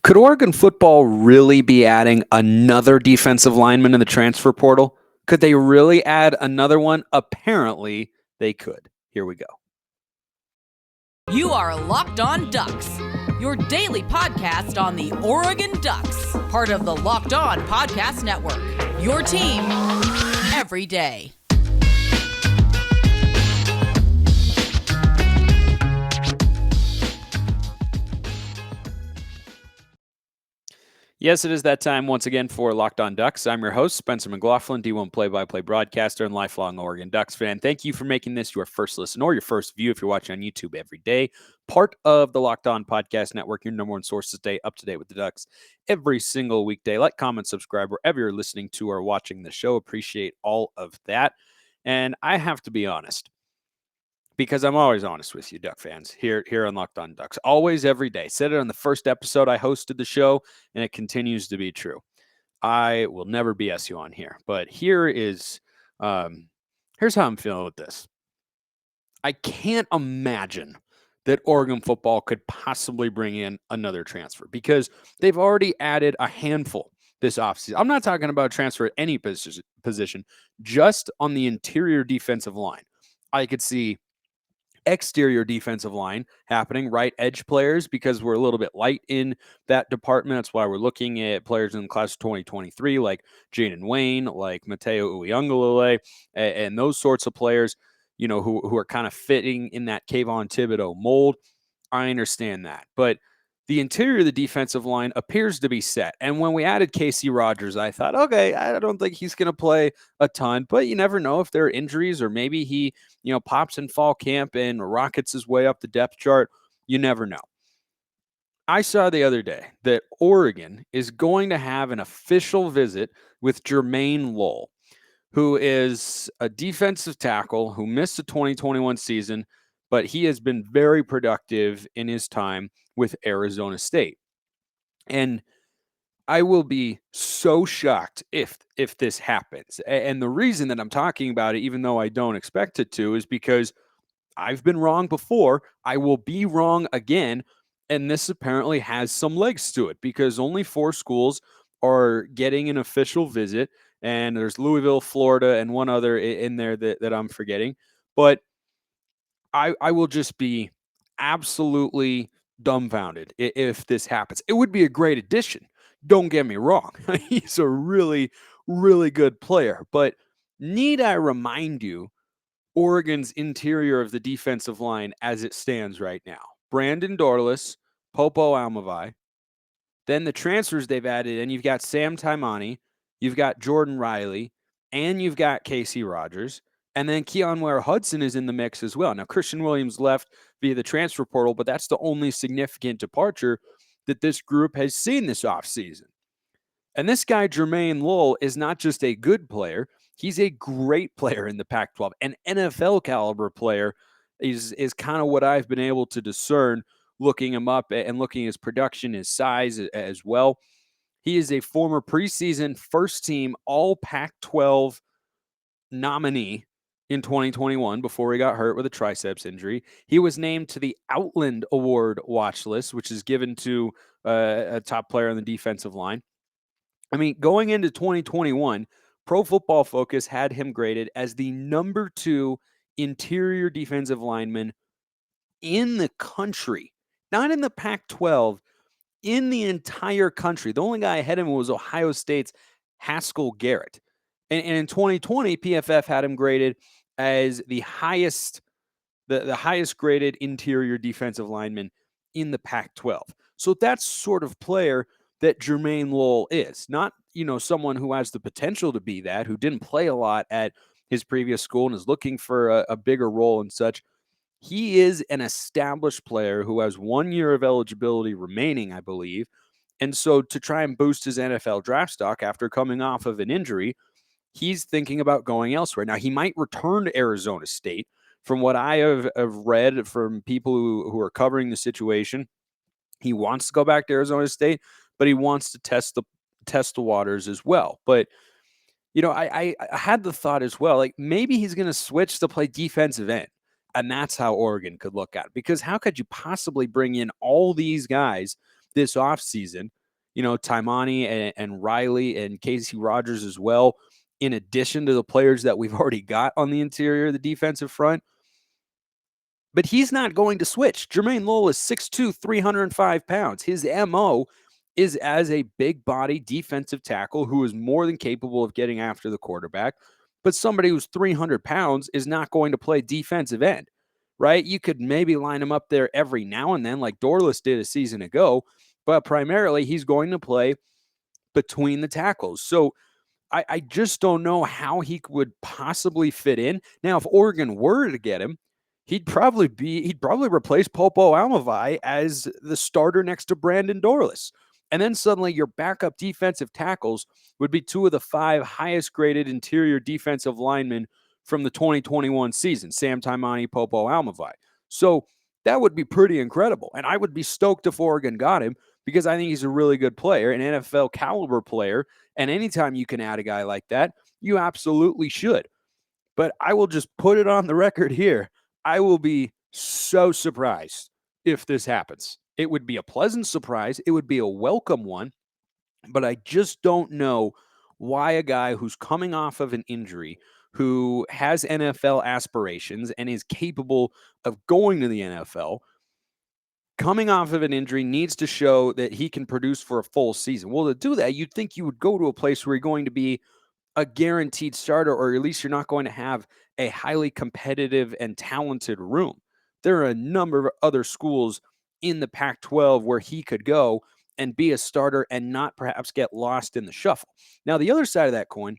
Could Oregon football really be adding another defensive lineman in the transfer portal? Could they really add another one? Apparently, they could. Here we go. You are Locked On Ducks, your daily podcast on the Oregon Ducks, part of the Locked On Podcast Network, your team every day. Yes, it is that time once again for Locked On Ducks. I'm your host, Spencer McLaughlin, D1 play-by-play broadcaster and lifelong Oregon Ducks fan. Thank you for making this your first listen or your first view if you're watching on YouTube every day. Part of the Locked On Podcast Network, your number one source to stay up to date with the Ducks every single weekday. Like, comment, subscribe wherever you're listening to or watching the show. Appreciate all of that. And I have to be honest, because I'm always honest with you, Duck fans, here on Locked On Ducks. Always, every day. Said it on the first episode I hosted the show, and it continues to be true. I will never BS you on here. But here's how I'm feeling with this. I can't imagine that Oregon football could possibly bring in another transfer because they've already added a handful this offseason. I'm not talking about transfer at any position, just on the interior defensive line. I could see exterior defensive line happening, right edge players, because we're a little bit light in that department. That's why we're looking at players in the class of 2023 like Jaden Wayne, like Mateo Uiagalelei, and those sorts of players, you know, who are kind of fitting in that Kayvon Thibodeau mold. I understand that, but the interior of the defensive line appears to be set. And when we added Casey Rogers, I thought, okay, I don't think he's going to play a ton, but you never know if there are injuries or maybe he, pops in fall camp and rockets his way up the depth chart. You never know. I saw the other day that Oregon is going to have an official visit with Jermayne Lole, who is a defensive tackle who missed the 2021 season, but he has been very productive in his time with Arizona State. And I will be so shocked if this happens. And the reason that I'm talking about it, even though I don't expect it to, is because I've been wrong before. I will be wrong again. And this apparently has some legs to it because only 4 schools are getting an official visit. And there's Louisville, Florida, and one other in there that I'm forgetting. But I will just be absolutely dumbfounded if this happens. It would be a great addition. Don't get me wrong. He's a really, really good player. But need I remind you, Oregon's interior of the defensive line as it stands right now? Brandon Dorlus, Popo Aumavae. Then the transfers they've added, and you've got Sam Taimani, you've got Jordan Riley, and you've got Casey Rogers. And then Keon Ware-Hudson is in the mix as well. Now, Christian Williams left via the transfer portal, but that's the only significant departure that this group has seen this offseason. And this guy, Jermayne Lole, is not just a good player. He's a great player in the Pac-12. An NFL caliber player is kind of what I've been able to discern looking him up and looking at his production, his size as well. He is a former preseason first-team All-Pac-12 nominee in 2021 before he got hurt with a triceps injury. He was named to the Outland Award watch list, which is given to a top player on the defensive line. I mean, going into 2021, Pro Football Focus had him graded as the number 2 interior defensive lineman in the country, not in the Pac-12, in the entire country. The only guy ahead of him was Ohio State's Haskell Garrett. And in 2020, PFF had him graded as the highest graded interior defensive lineman in the Pac-12. So that's sort of player that Jermayne Lole is. Not, someone who has the potential to be that, who didn't play a lot at his previous school and is looking for a bigger role and such. He is an established player who has 1 year of eligibility remaining, I believe. And so to try and boost his NFL draft stock after coming off of an injury, he's thinking about going elsewhere. Now, he might return to Arizona State. From what I have read from people who are covering the situation, he wants to go back to Arizona State, but he wants to test the waters as well. But, I had the thought as well, like maybe he's going to switch to play defensive end. And that's how Oregon could look at it. Because how could you possibly bring in all these guys this offseason Taimani and Riley and Casey Rogers as well, in addition to the players that we've already got on the interior of the defensive front. But he's not going to switch. Jermayne Lole is 6'2", 305 pounds. His MO is as a big body defensive tackle who is more than capable of getting after the quarterback. But somebody who's 300 pounds is not going to play defensive end, right? You could maybe line him up there every now and then like Dorlus did a season ago, but primarily he's going to play between the tackles. So I just don't know how he would possibly fit in. Now, if Oregon were to get him, he'd probably replace Popo Aumavae as the starter next to Brandon Dorlus. And then suddenly your backup defensive tackles would be two of the 5 highest graded interior defensive linemen from the 2021 season, Sam Taimani, Popo Aumavae. So that would be pretty incredible. And I would be stoked if Oregon got him because I think he's a really good player, an NFL caliber player. And anytime you can add a guy like that, you absolutely should. But I will just put it on the record here. I will be so surprised if this happens. It would be a pleasant surprise. It would be a welcome one. But I just don't know why a guy who's coming off of an injury, who has NFL aspirations and is capable of going to the NFL, coming off of an injury, needs to show that he can produce for a full season. Well, to do that, you'd think you would go to a place where you're going to be a guaranteed starter, or at least you're not going to have a highly competitive and talented room. There are a number of other schools in the Pac-12 where he could go and be a starter and not perhaps get lost in the shuffle. Now, the other side of that coin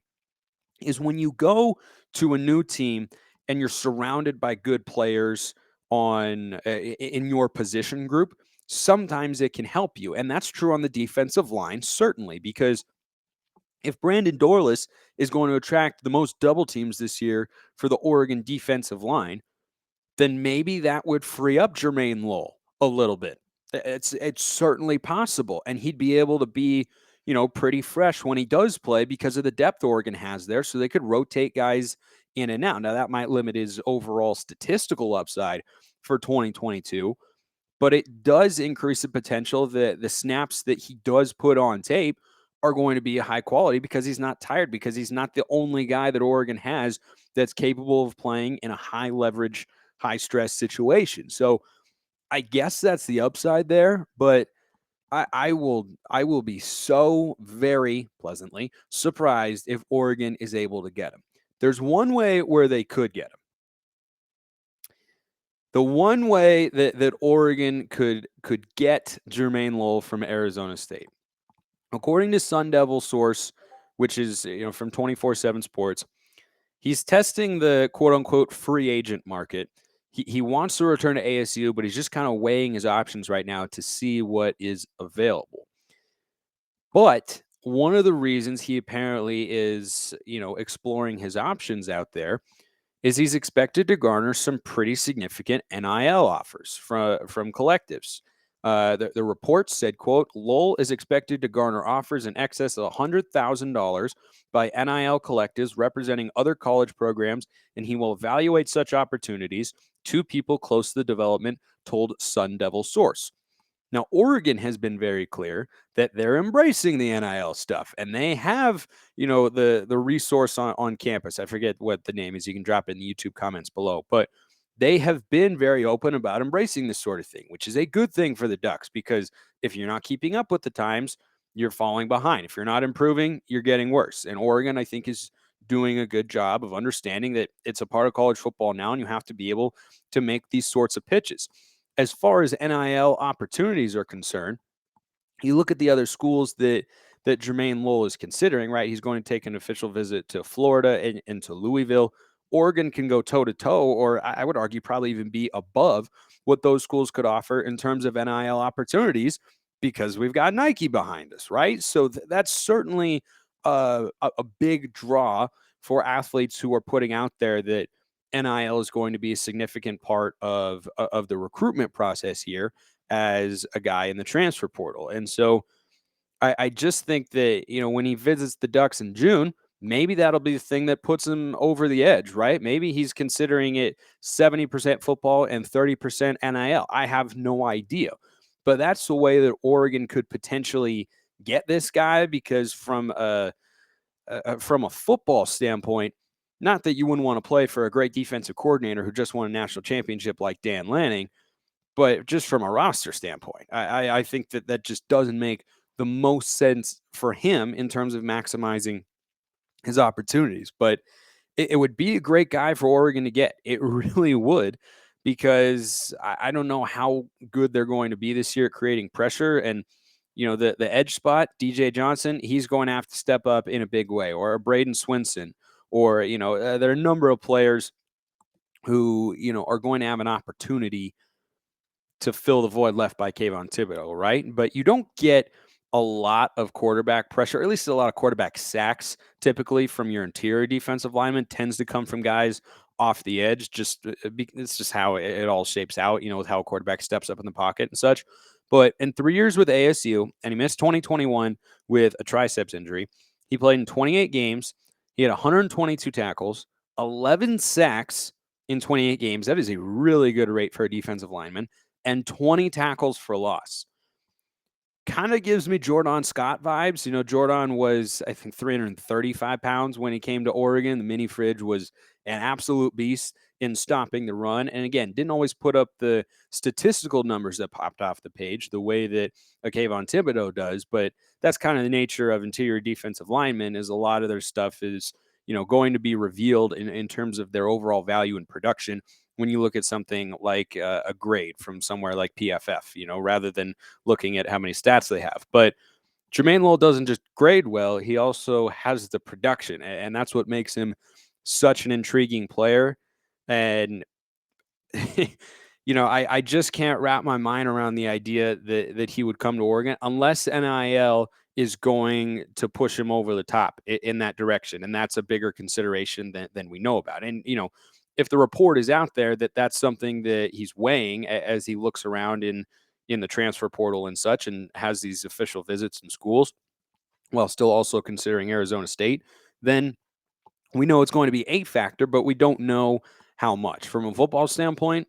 is when you go to a new team and you're surrounded by good players in your position group, sometimes it can help you. And that's true on the defensive line, certainly, because if Brandon Dorlus is going to attract the most double teams this year for the Oregon defensive line, then maybe that would free up Jermayne Lole a little bit. It's certainly possible. And he'd be able to be, pretty fresh when he does play because of the depth Oregon has there. So they could rotate guys in and out. Now, that might limit his overall statistical upside for 2022, but it does increase the potential that the snaps that he does put on tape are going to be high quality because he's not tired, because he's not the only guy that Oregon has that's capable of playing in a high leverage, high stress situation. So I guess that's the upside there, but I will be so very pleasantly surprised if Oregon is able to get him. There's one way where they could get him. The one way that Oregon could get Jermayne Lole from Arizona State, according to Sun Devil source, which is from 24/7 Sports, he's testing the quote unquote free agent market. He wants to return to ASU, but he's just kind of weighing his options right now to see what is available. But one of the reasons he apparently is, exploring his options out there is he's expected to garner some pretty significant NIL offers from collectives. The report said, quote, Lowell is expected to garner offers in excess of $100,000 by NIL collectives representing other college programs, and he will evaluate such opportunities. 2 people close to the development told Sun Devil source. Now, Oregon has been very clear that they're embracing the NIL stuff, and they have, the resource on campus. I forget what the name is. You can drop it in the YouTube comments below. But they have been very open about embracing this sort of thing, which is a good thing for the Ducks, because if you're not keeping up with the times, you're falling behind. If you're not improving, you're getting worse. And Oregon, I think, is doing a good job of understanding that it's a part of college football now, and you have to be able to make these sorts of pitches. As far as NIL opportunities are concerned, you look at the other schools that Jermayne Lole is considering, right? He's going to take an official visit to Florida and to Louisville. Oregon can go toe-to-toe, or I would argue probably even be above what those schools could offer in terms of NIL opportunities, because we've got Nike behind us, right? So that's certainly a big draw for athletes who are putting out there that NIL is going to be a significant part of the recruitment process here as a guy in the transfer portal. And so I just think that, when he visits the Ducks in June, maybe that'll be the thing that puts him over the edge, right? Maybe he's considering it 70% football and 30% NIL. I have no idea. But that's the way that Oregon could potentially get this guy because from a football standpoint, not that you wouldn't want to play for a great defensive coordinator who just won a national championship like Dan Lanning, but just from a roster standpoint, I think that just doesn't make the most sense for him in terms of maximizing his opportunities. But it would be a great guy for Oregon to get. It really would, because I don't know how good they're going to be this year at creating pressure. And, the edge spot, DJ Johnson, he's going to have to step up in a big way, or a Braden Swinson, or, there are a number of players who, are going to have an opportunity to fill the void left by Kayvon Thibodeaux, right? But you don't get a lot of quarterback pressure, or at least a lot of quarterback sacks typically from your interior defensive lineman. Tends to come from guys off the edge. It's just how it all shapes out, with how a quarterback steps up in the pocket and such. But in 3 years with ASU, and he missed 2021 with a triceps injury, he played in 28 games. He had 122 tackles, 11 sacks in 28 games. That is a really good rate for a defensive lineman, and 20 tackles for loss. Kind of gives me Jordan Scott vibes. Jordan was, I think, 335 pounds when he came to Oregon. The mini fridge was an absolute beast in stopping the run. And again, didn't always put up the statistical numbers that popped off the page the way that a Kayvon Thibodeaux does. But that's kind of the nature of interior defensive linemen, is a lot of their stuff is, going to be revealed in terms of their overall value and production when you look at something like a grade from somewhere like PFF, rather than looking at how many stats they have. But Jermayne Lole doesn't just grade well, he also has the production, and that's what makes him such an intriguing player. And I just can't wrap my mind around the idea that he would come to Oregon unless NIL is going to push him over the top in that direction. And that's a bigger consideration than we know about. And, if the report is out there that that's something that he's weighing as he looks around in the transfer portal and such, and has these official visits in schools while still also considering Arizona State, then we know it's going to be a factor, but we don't know how much. From a football standpoint,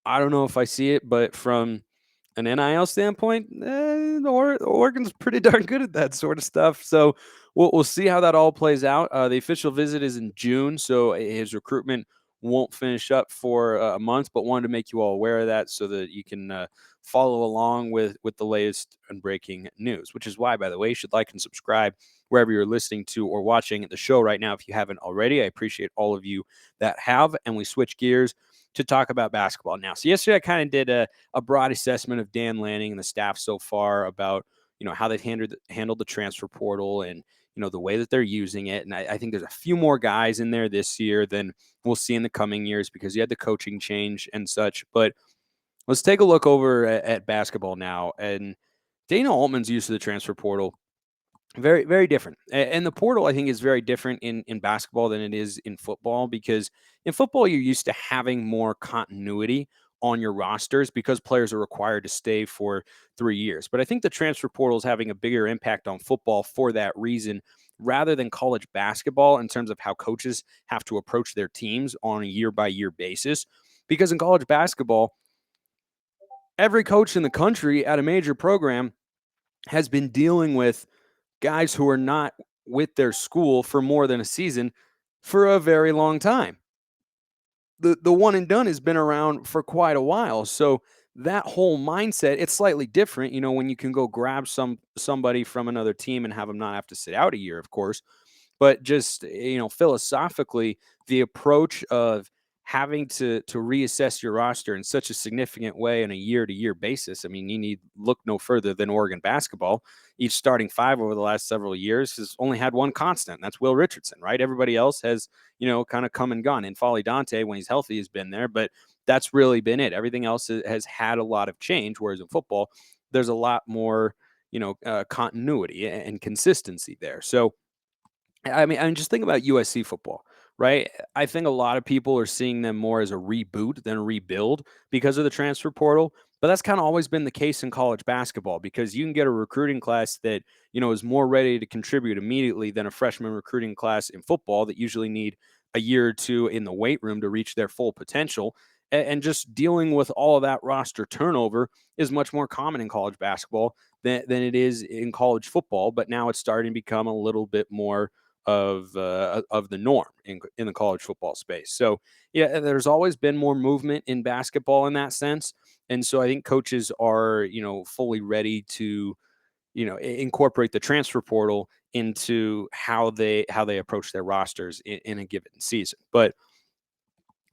I don't know if I see it, but from an NIL standpoint, Oregon's pretty darn good at that sort of stuff. So we'll see how that all plays out. The official visit is in June, so his recruitment won't finish up for a month, but wanted to make you all aware of that so that you can follow along with the latest and breaking news, which is why, by the way, you should like and subscribe wherever you're listening to or watching the show right now if you haven't already. I appreciate all of you that have, and we switch gears to talk about basketball now. So yesterday I kind of did a broad assessment of Dan Lanning and the staff so far about, how they've handled the transfer portal and, the way that they're using it. And I think there's a few more guys in there this year than we'll see in the coming years because you had the coaching change and such. But let's take a look over at basketball now. And Dana Altman's use of the transfer portal, very, very different. And the portal, I think, is very different in basketball than it is in football, because in football, you're used to having more continuity on your rosters because players are required to stay for 3 years. But I think the transfer portal is having a bigger impact on football for that reason, rather than college basketball, in terms of how coaches have to approach their teams on a year-by-year basis. Because in college basketball, every coach in the country at a major program has been dealing with guys who are not with their school for more than a season for a very long time. The one and done has been around for quite a while. So that whole mindset, it's slightly different, when you can go grab somebody from another team and have them not have to sit out a year, of course. But just, philosophically, the approach of having to reassess your roster in such a significant way on a year-to-year basis. I mean, you need look no further than Oregon basketball. Each starting five over the last several years has only had one constant, and that's Will Richardson, right? Everybody else has, kind of come and gone. And Folly Dante, when he's healthy, has been there, but that's really been it. Everything else has had a lot of change, whereas in football, there's a lot more, continuity and consistency there. So, I mean, just think about USC football, right? I think a lot of people are seeing them more as a reboot than a rebuild because of the transfer portal. But that's kind of always been the case in college basketball, because you can get a recruiting class that, is more ready to contribute immediately than a freshman recruiting class in football that usually need a year or two in the weight room to reach their full potential. and just dealing with all of that roster turnover is much more common in college basketball than it is in college football. But now it's starting to become a little bit more of the norm in the college football space. So yeah, there's always been more movement in basketball in that sense, and so I think coaches are fully ready to incorporate the transfer portal into how they approach their rosters in a given season. But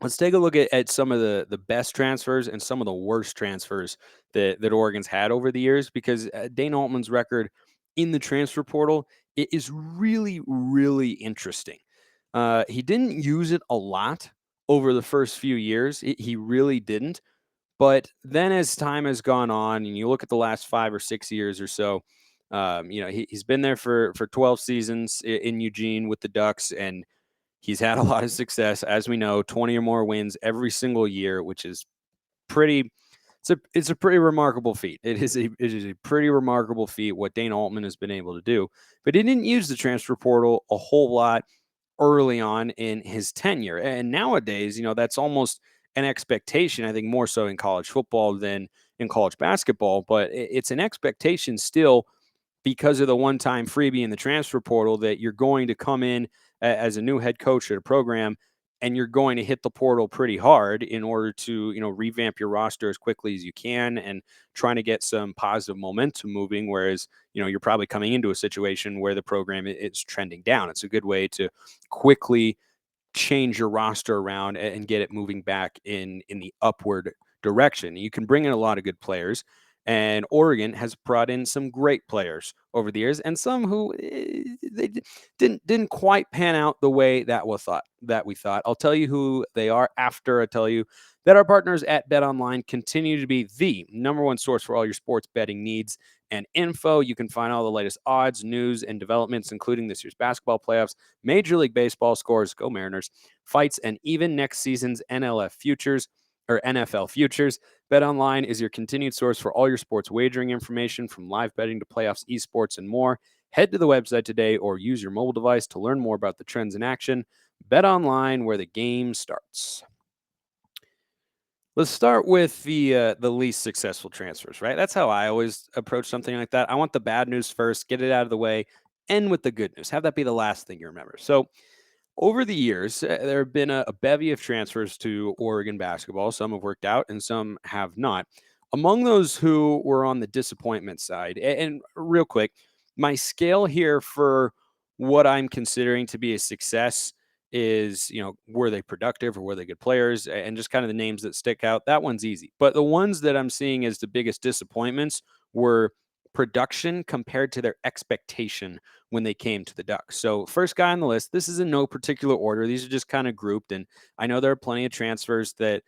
let's take a look at some of the best transfers and some of the worst transfers that Oregon's had over the years, because Dane Altman's record in the transfer portal is really, really interesting. He didn't use it a lot over the first few years. He really didn't. But then as time has gone on and you look at the last 5 or 6 years or so, he's been there for 12 seasons in Eugene with the Ducks, and he's had a lot of success, as we know, 20 or more wins every single year, which is pretty. It's a pretty remarkable feat. It is a pretty remarkable feat what Dane Altman has been able to do. But he didn't use the transfer portal a whole lot early on in his tenure. And nowadays, that's almost an expectation, I think more so in college football than in college basketball, but it's an expectation still because of the one-time freebie in the transfer portal that you're going to come in as a new head coach at a program and you're going to hit the portal pretty hard in order to revamp your roster as quickly as you can and trying to get some positive momentum moving, whereas you're probably coming into a situation where the program is trending down. It's a good way to quickly change your roster around and get it moving back in the upward direction. You can bring in a lot of good players, and Oregon has brought in some great players over the years, and some who they didn't quite pan out the way that we thought. I'll tell you who they are after I tell you that our partners at BetOnline continue to be the number one source for all your sports betting needs and info. You can find all the latest odds, news, and developments, including this year's basketball playoffs, Major League Baseball scores, go Mariners, fights, and even next season's NLF futures or NFL futures. BetOnline is your continued source for all your sports wagering information, from live betting to playoffs, esports, and more. Head to the website today or use your mobile device to learn more about the trends in action. BetOnline, where the game starts. Let's start with the least successful transfers, right? That's how I always approach something like that. I want the bad news first, get it out of the way, end with the good news. Have that be the last thing you remember. So, over the years, there have been a bevy of transfers to Oregon basketball. Some have worked out and some have not. Among those who were on the disappointment side, and real quick, my scale here for what I'm considering to be a success is, were they productive or were they good players, and just kind of the names that stick out. That one's easy. But the ones that I'm seeing as the biggest disappointments were production compared to their expectation when they came to the Ducks. So first guy on the list, this is in no particular order. These are just kind of grouped, and I know there are plenty of transfers that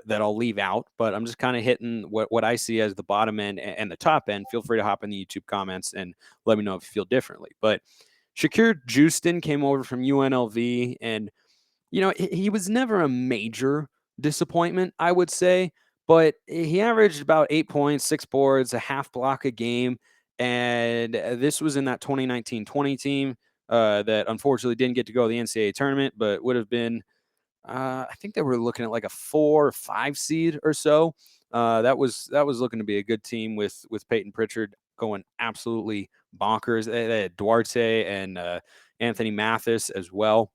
I'll leave out, but I'm just kind of hitting what I see as the bottom end and the top end. Feel free to hop in the YouTube comments and let me know if you feel differently. But Shakir Justin came over from UNLV, and he was never a major disappointment, I would say, but he averaged about 8 points, 6 boards, a half block a game. And this was in that 2019-20 team that unfortunately didn't get to go to the NCAA tournament, but would have been, I think they were looking at like a 4 or 5 seed or so. That was looking to be a good team with Peyton Pritchard going absolutely bonkers. They had Duarte and Anthony Mathis as well,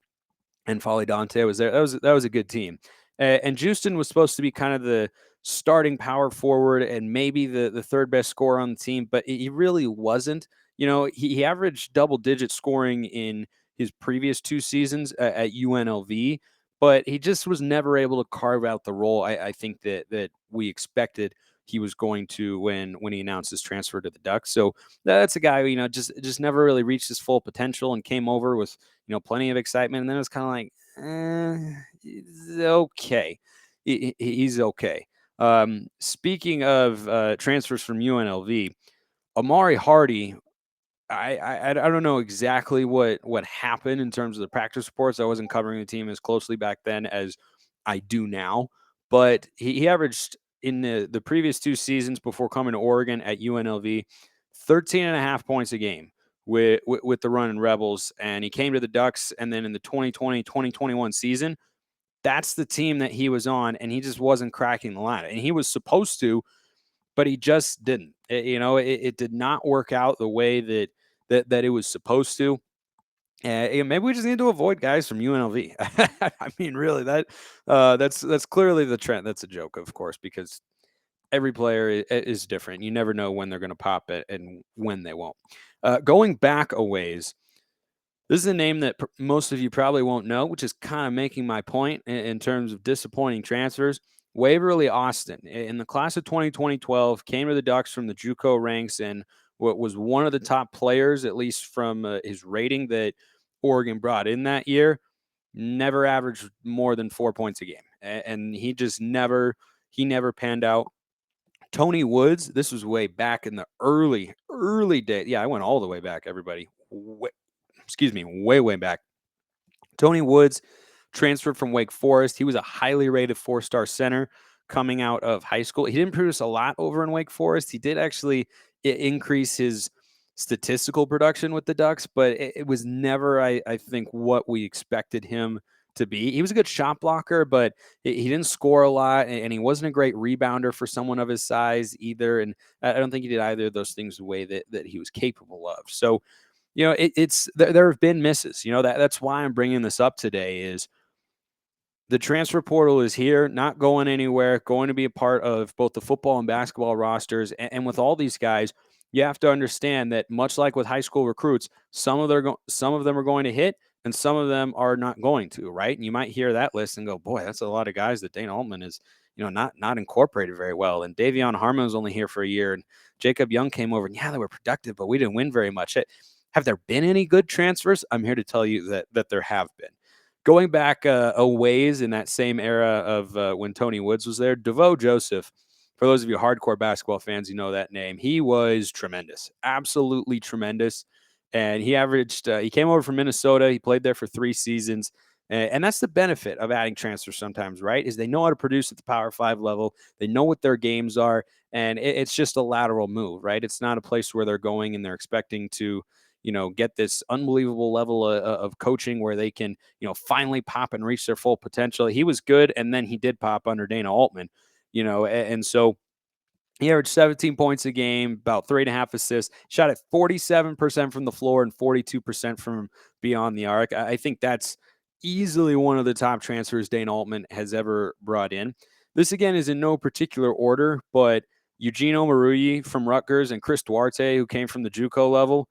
and Folly Dante was there. That was a good team. And Justin was supposed to be kind of the starting power forward and maybe the third best scorer on the team, but he really wasn't. He averaged double digit scoring in his previous 2 seasons at UNLV, but he just was never able to carve out the role I think that we expected he was going to when he announced his transfer to the Ducks. So that's a guy who, just never really reached his full potential and came over with plenty of excitement. And then it was kind of like, he's okay. He's okay. Speaking of transfers from UNLV, Amari Hardy, I don't know exactly what happened in terms of the practice reports. I wasn't covering the team as closely back then as I do now, but he averaged in the previous 2 seasons before coming to Oregon at UNLV 13 and a half points a game with the Running Rebels, and he came to the Ducks, and then in the 2020-2021 season That's the team that he was on, and he just wasn't cracking the line. And he was supposed to, but he just didn't. It did not work out the way that it was supposed to. Maybe we just need to avoid guys from UNLV. I mean, really, that's clearly the trend. That's a joke, of course, because every player is different. You never know when they're going to pop it and when they won't. Going back a ways, this is a name that most of you probably won't know, which is kind of making my point in terms of disappointing transfers. Waverly Austin, in the class of 2012, came to the Ducks from the JUCO ranks and what was one of the top players, at least from his rating that Oregon brought in that year. Never averaged more than 4 points a game, and he never panned out. Tony Woods, this was way back in the early days. Yeah, I went all the way back, everybody. Way back. Tony Woods transferred from Wake Forest. He was a highly rated 4-star center coming out of high school. He didn't produce a lot over in Wake Forest. He did actually increase his statistical production with the Ducks, but it was never, I think, what we expected him to be. He was a good shot blocker, but he didn't score a lot, and he wasn't a great rebounder for someone of his size either. And I don't think he did either of those things the way that he was capable of. So, there have been misses. That's why I'm bringing this up today is the transfer portal is here, not going anywhere, going to be a part of both the football and basketball rosters. And with all these guys, you have to understand that much like with high school recruits, some of them are going to hit and some of them are not going to, right? And you might hear that list and go, boy, that's a lot of guys that Dana Altman is, not incorporated very well. And Davion Harmon was only here for a year, and Jacob Young came over, and yeah, they were productive, but we didn't win very much. Have there been any good transfers? I'm here to tell you that there have been. Going back a ways in that same era of when Tony Woods was there, DeVoe Joseph, for those of you hardcore basketball fans, you know that name. He was tremendous, absolutely tremendous. And he came over from Minnesota. He played there for 3 seasons. And that's the benefit of adding transfers sometimes, right? Is they know how to produce at the Power 5 level. They know what their games are. And it's just a lateral move, right? It's not a place where they're going and they're expecting to get this unbelievable level of coaching where they can, finally pop and reach their full potential. He was good, and then he did pop under Dana Altman, and so he averaged 17 points a game, about 3.5 assists, shot at 47% from the floor and 42% from beyond the arc. I think that's easily one of the top transfers Dana Altman has ever brought in. This, again, is in no particular order, but Eugene Omoruyi from Rutgers and Chris Duarte, who came from the JUCO level,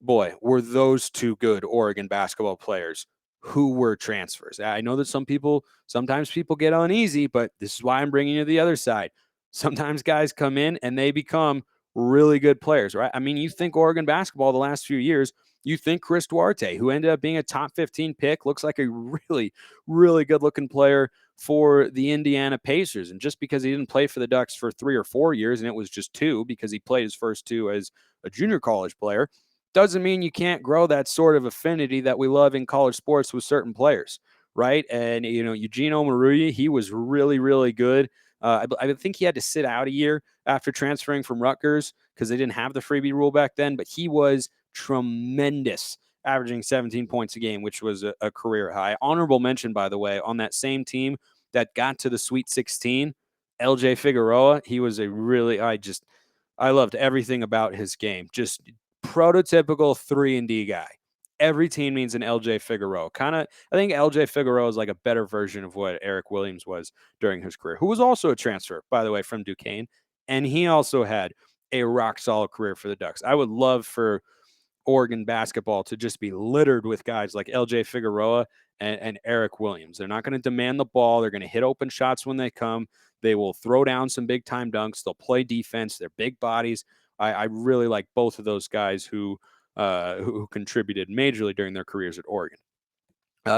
boy, were those two good Oregon basketball players who were transfers. I know that sometimes people get uneasy, but this is why I'm bringing you the other side. Sometimes guys come in and they become really good players, right? I mean, you think Oregon basketball the last few years, you think Chris Duarte, who ended up being a top 15 pick, looks like a really, really good looking player for the Indiana Pacers. And just because he didn't play for the Ducks for 3 or 4 years, and it was just 2 because he played his first 2 as a junior college player, doesn't mean you can't grow that sort of affinity that we love in college sports with certain players, right? And, Eugene Omoruyi, he was really, really good. I think he had to sit out a year after transferring from Rutgers because they didn't have the freebie rule back then, but he was tremendous, averaging 17 points a game, which was a career high. Honorable mention, by the way, on that same team that got to the Sweet 16, LJ Figueroa, he was I loved everything about his game. Just prototypical 3-and-D guy. Every team needs an LJ Figueroa. I think LJ Figueroa is like a better version of what Eric Williams was during his career, who was also a transfer, by the way, from Duquesne. And he also had a rock solid career for the Ducks. I would love for Oregon basketball to just be littered with guys like LJ Figueroa and Eric Williams. They're not going to demand the ball. They're going to hit open shots when they come. They will throw down some big time dunks. They'll play defense. They're big bodies. I really like both of those guys who contributed majorly during their careers at Oregon.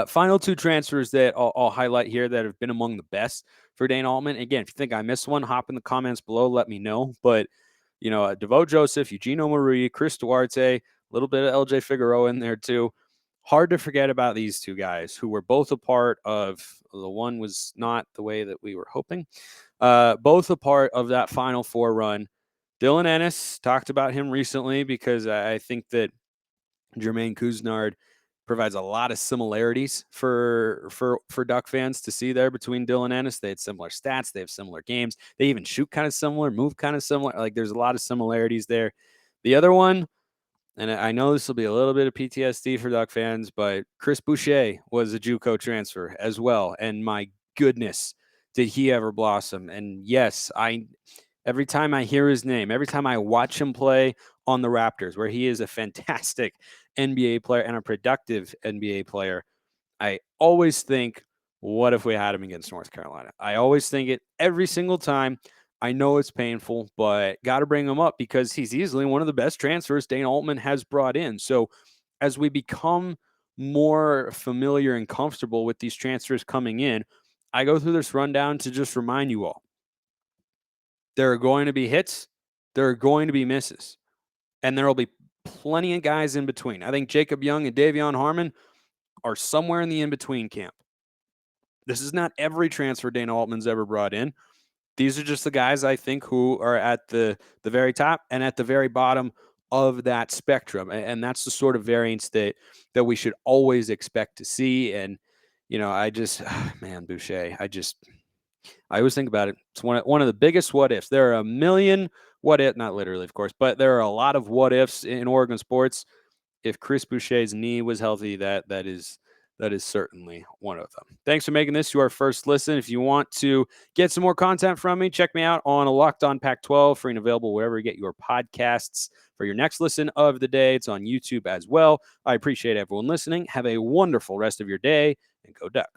Final 2 transfers that I'll highlight here that have been among the best for Dana Altman. Again, if you think I missed one, hop in the comments below, let me know. But, DeVoe Joseph, Eugene Omoruyi, Chris Duarte, a little bit of LJ Figueroa in there too. Hard to forget about these 2 guys who were both a part of, the one was not the way that we were hoping, both a part of that Final 4 run. Dylan Ennis, talked about him recently because I think that Jermaine Couisnard provides a lot of similarities for Duck fans to see there between Dylan Ennis. They had similar stats. They have similar games. They even shoot kind of similar, move kind of similar. Like there's a lot of similarities there. The other one, and I know this will be a little bit of PTSD for Duck fans, but Chris Boucher was a JUCO transfer as well. And my goodness, did he ever blossom? And yes, every time I hear his name, every time I watch him play on the Raptors, where he is a fantastic NBA player and a productive NBA player, I always think, what if we had him against North Carolina? I always think it every single time. I know it's painful, but got to bring him up because he's easily one of the best transfers Dana Altman has brought in. So as we become more familiar and comfortable with these transfers coming in, I go through this rundown to just remind you all. There are going to be hits. There are going to be misses. And there will be plenty of guys in between. I think Jacob Young and Davion Harmon are somewhere in the in-between camp. This is not every transfer Dana Altman's ever brought in. These are just the guys I think who are at the very top and at the very bottom of that spectrum. And that's the sort of variance that we should always expect to see. And, I just, man, Boucher, I always think about it. It's one of the biggest what ifs. There are a million what if, not literally, of course, but there are a lot of what ifs in Oregon sports. If Chris Boucher's knee was healthy, that is certainly one of them. Thanks for making this your first listen. If you want to get some more content from me, check me out on Locked On Pac-12, free and available wherever you get your podcasts. For your next listen of the day, it's on YouTube as well. I appreciate everyone listening. Have a wonderful rest of your day, and go Ducks.